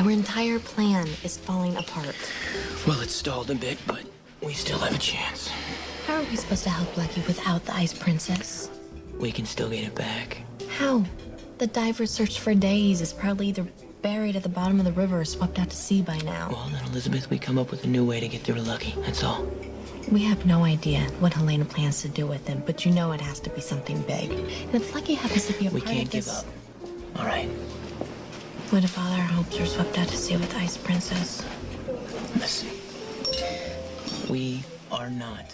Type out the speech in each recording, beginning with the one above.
Our entire plan is falling apart. Well, it's stalled a bit, but we still have a chance. How are we supposed to help Lucky without the Ice Princess? We can still get it back. How? The divers searched for days. It's probably either buried at the bottom of the river or swept out to sea by now. Well, then, Elizabeth, we come up with a new way to get through to Lucky. That's all. We have no idea what Helena plans to do with him, but you know it has to be something big. And if Lucky happens to be a We part can't of this... give up. All right. What if all our hopes are swept out to sea with the Ice Princess? Listen. We are not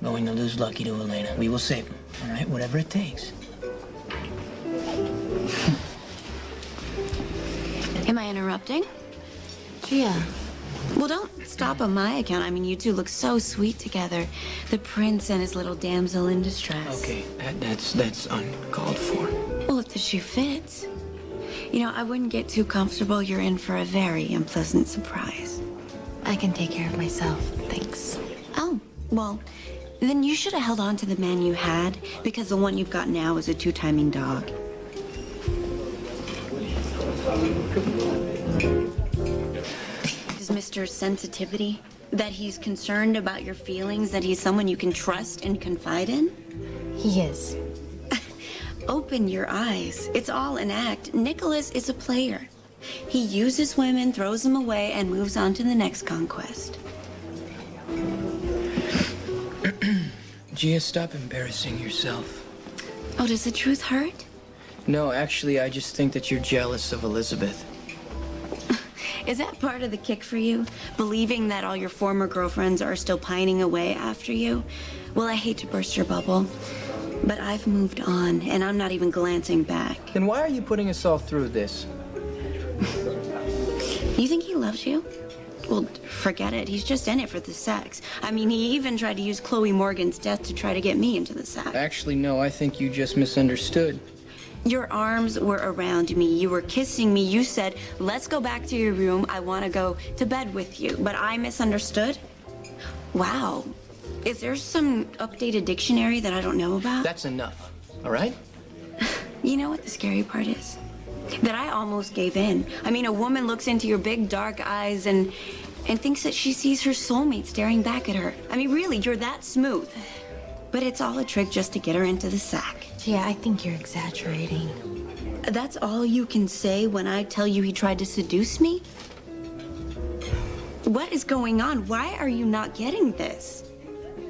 going to lose Lucky to Helena. We will save him, all right? Whatever it takes. Am I interrupting? Gia. Well, don't stop on my account. I mean, you two look so sweet together. The prince and his little damsel in distress. Okay, that's uncalled for. Well, if the shoe fits. You know, I wouldn't get too comfortable. You're in for a very unpleasant surprise. I can take care of myself, thanks. Oh, well, then you should have held on to the man you had, because the one you've got now is a two-timing dog. Is Mr. Sensitivity? That he's concerned about your feelings, that he's someone you can trust and confide in? He is. Open your eyes. It's all an act. Nikolas is a player. He uses women, throws them away, and moves on to the next conquest. Gia, stop embarrassing yourself. Oh, does the truth hurt? No, actually, I just think that you're jealous of Elizabeth. Is that part of the kick for you? Believing that all your former girlfriends are still pining away after you? Well, I hate to burst your bubble, but I've moved on, and I'm not even glancing back. Then why are you putting us all through this? You think he loves you? Well, forget it. He's just in it for the sex. I mean, he even tried to use Chloe Morgan's death to try to get me into the sack. Actually, no, I think you just misunderstood. Your arms were around me. You were kissing me. You said, let's go back to your room. I want to go to bed with you. But I misunderstood? Wow. Is there some updated dictionary that I don't know about? That's enough, all right? You know what the scary part is? That I almost gave in. I mean, a woman looks into your big dark eyes and thinks that she sees her soulmate staring back at her. I mean, really, you're that smooth. But it's all a trick just to get her into the sack. Gia, I think you're exaggerating. That's all you can say when I tell you he tried to seduce me? What is going on? Why are you not getting this?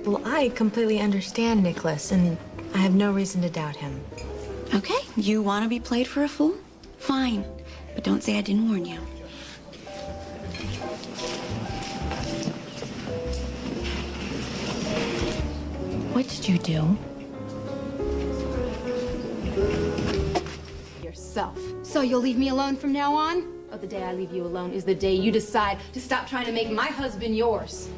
Well, I completely understand Nikolas, and I have no reason to doubt him. Okay, you want to be played for a fool? Fine, but don't say I didn't warn you. What did you do? Yourself. So you'll leave me alone from now on? Oh, the day I leave you alone is the day you decide to stop trying to make my husband yours.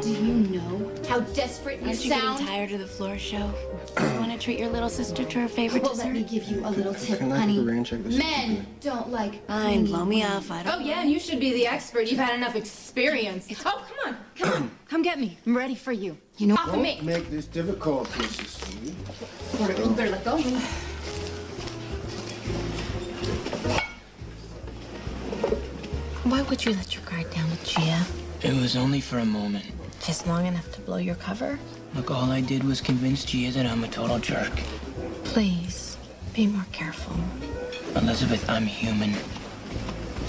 Do you know how desperate you Aren't you sound? getting tired of the floor show? You want to treat your little sister to her favorite Well, dessert? let me give you a little tip, Can I honey. have the rain check this? Men don't like. Fine, blow me off. I don't. Oh yeah, and you should be the expert. You've had enough experience. Oh, come on, come get me. I'm ready for you. You know, off of me. Don't make this difficult, Mrs. Sweet. You better let go of me. Why would you let your guard down with Gia? It was only for a moment. Just long enough to blow your cover? Look, all I did was convince Gia that I'm a total jerk. Please, be more careful. Elizabeth, I'm human.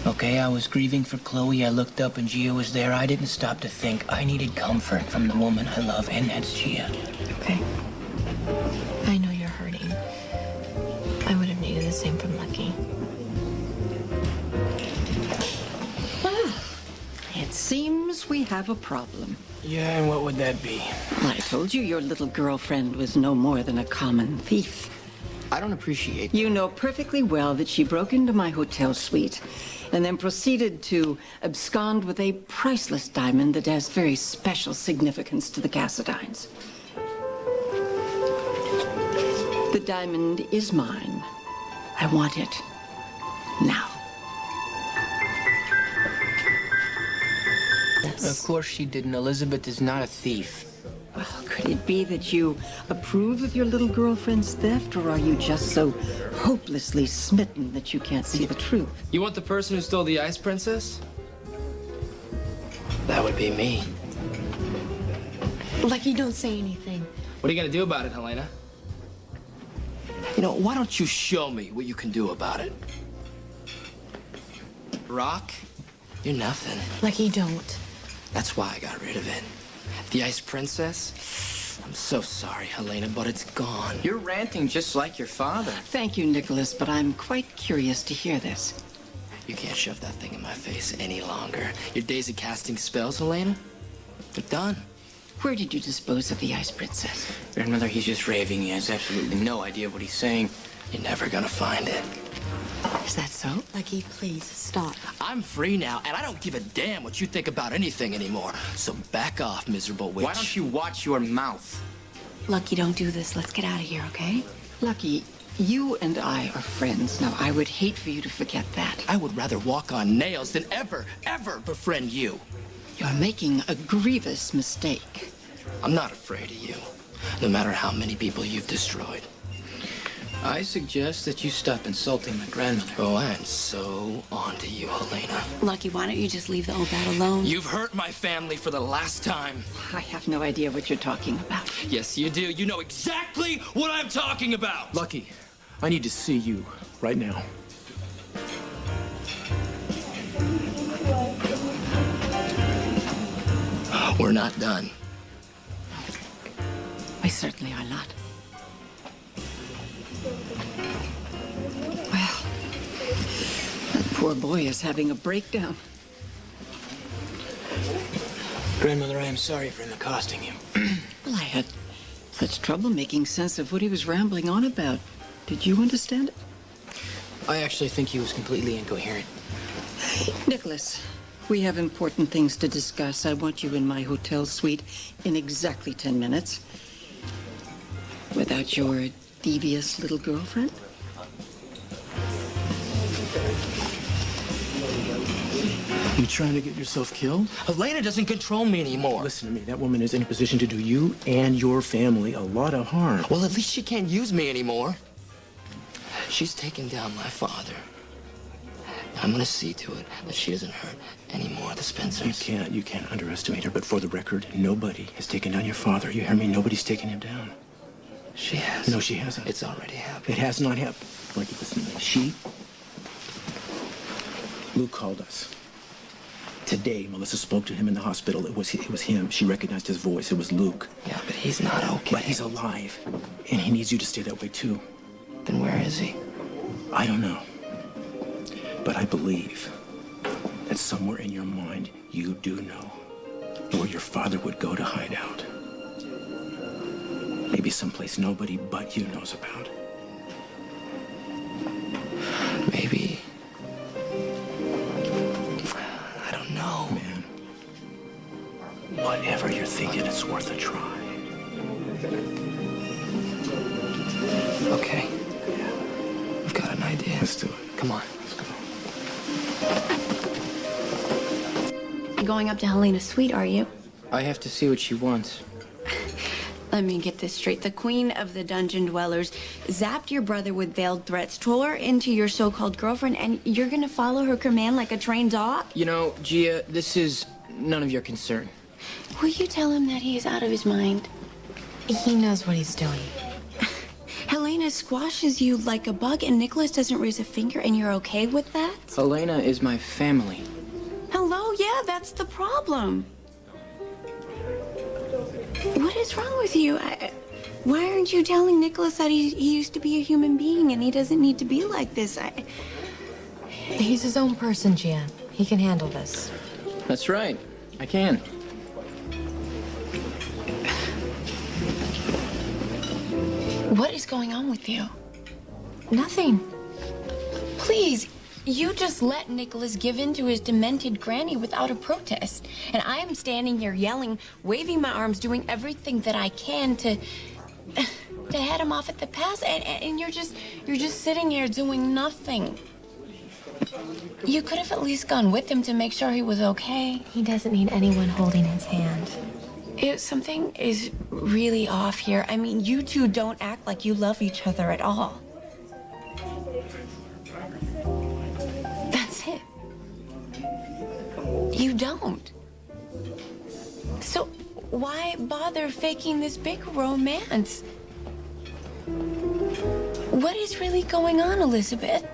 Okay, I was grieving for Chloe. I looked up and Gia was there. I didn't stop to think. I needed comfort from the woman I love, and that's Gia. Okay. I know you're hurting. I would have needed the same from Lucky. It seems we have a problem. Yeah, and what would that be? I told you your little girlfriend was no more than a common thief. I don't appreciate You know perfectly well that she broke into my hotel suite and then proceeded to abscond with a priceless diamond that has very special significance to the Cassidines. The diamond is mine. I want it now. Of course she didn't. Elizabeth is not a thief. Well, could it be that you approve of your little girlfriend's theft, or are you just so hopelessly smitten that you can't see the truth? You want the person who stole the ice princess? That would be me. Lucky, don't say anything. What are you gonna do about it, Helena? You know, why don't you show me what you can do about it? Rock? You're nothing. Lucky, don't. That's why I got rid of it. The ice princess? I'm so sorry, Helena, but it's gone. You're ranting just like your father. Thank you, Nicholas, but I'm quite curious to hear this. You can't shove that thing in my face any longer. Your days of casting spells, Helena, they're done. Where did you dispose of the ice princess? Grandmother, he's just raving. He has absolutely no idea what he's saying. You're never gonna find it. Is that so? Lucky, please, stop. I'm free now, and I don't give a damn what you think about anything anymore. So back off, miserable witch. Why don't you watch your mouth? Lucky, don't do this. Let's get out of here, okay? Lucky, you and I are friends. Now, I would hate for you to forget that. I would rather walk on nails than ever befriend you. You're making a grievous mistake. I'm not afraid of you, no matter how many people you've destroyed. I suggest that you stop insulting my grandmother. Oh, I'm so on to you, Helena. Lucky, why don't you just leave the old bat alone? You've hurt my family for the last time. I have no idea what you're talking about. Yes, you do. You know exactly what I'm talking about. Lucky, I need to see you right now. We're not done. We certainly are not. Well, that poor boy is having a breakdown. Grandmother, I am sorry for him accosting you. Well, I had such trouble making sense of what he was rambling on about. Did you understand it? I actually think he was completely incoherent. Nicholas, we have important things to discuss. I want you in my hotel suite in exactly 10 minutes. Without your devious little girlfriend? You trying to get yourself killed? Helena doesn't control me anymore. Listen to me, that woman is in a position to do you and your family a lot of harm. Well, at least she can't use me anymore. She's taken down my father. I'm gonna see to it that she doesn't hurt any more of the Spencers. You can't underestimate her, but for the record, nobody has taken down your father. You hear me? Nobody's taken him down. She has. No, she hasn't. It's already happened. It has not happened. Like, listen to me. Luke called us. Today, Melissa spoke to him in the hospital. It was him. She recognized his voice. It was Luke. Yeah, but he's not okay. But he's alive. And he needs you to stay that way, too. Then where is he? I don't know. But I believe that somewhere in your mind, you do know where your father would go to hide out. Maybe someplace nobody but you knows about. Maybe. I don't know. Man, whatever you're thinking, it's worth a try. Okay. I've got an idea. Let's do it. Come on. Let's go. You're going up to Helena's suite, are you? I have to see what she wants. Let me get this straight. The queen of the dungeon dwellers zapped your brother with veiled threats, tore her into your so-called girlfriend, and you're gonna follow her command like a trained dog? You know, Gia, this is none of your concern. Will you tell him that he is out of his mind? He knows what he's doing. Helena squashes you like a bug, and Nikolas doesn't raise a finger, and you're okay with that? Helena is my family. Hello? Yeah, that's the problem. What is wrong with you? Why aren't you telling Nikolas that he used to be a human being and he doesn't need to be like this? He's his own person, Gia. He can handle this. That's right. I can. What is going on with you? Nothing. Please, you just let Nikolas give in to his demented granny without a protest. And I am standing here yelling, waving my arms, doing everything that I can to head him off at the pass. And you're just sitting here doing nothing. You could have at least gone with him to make sure he was okay. He doesn't need anyone holding his hand. Something is really off here. I mean, you two don't act like you love each other at all. That's it. You don't. So why bother faking this big romance? What is really going on, Elizabeth?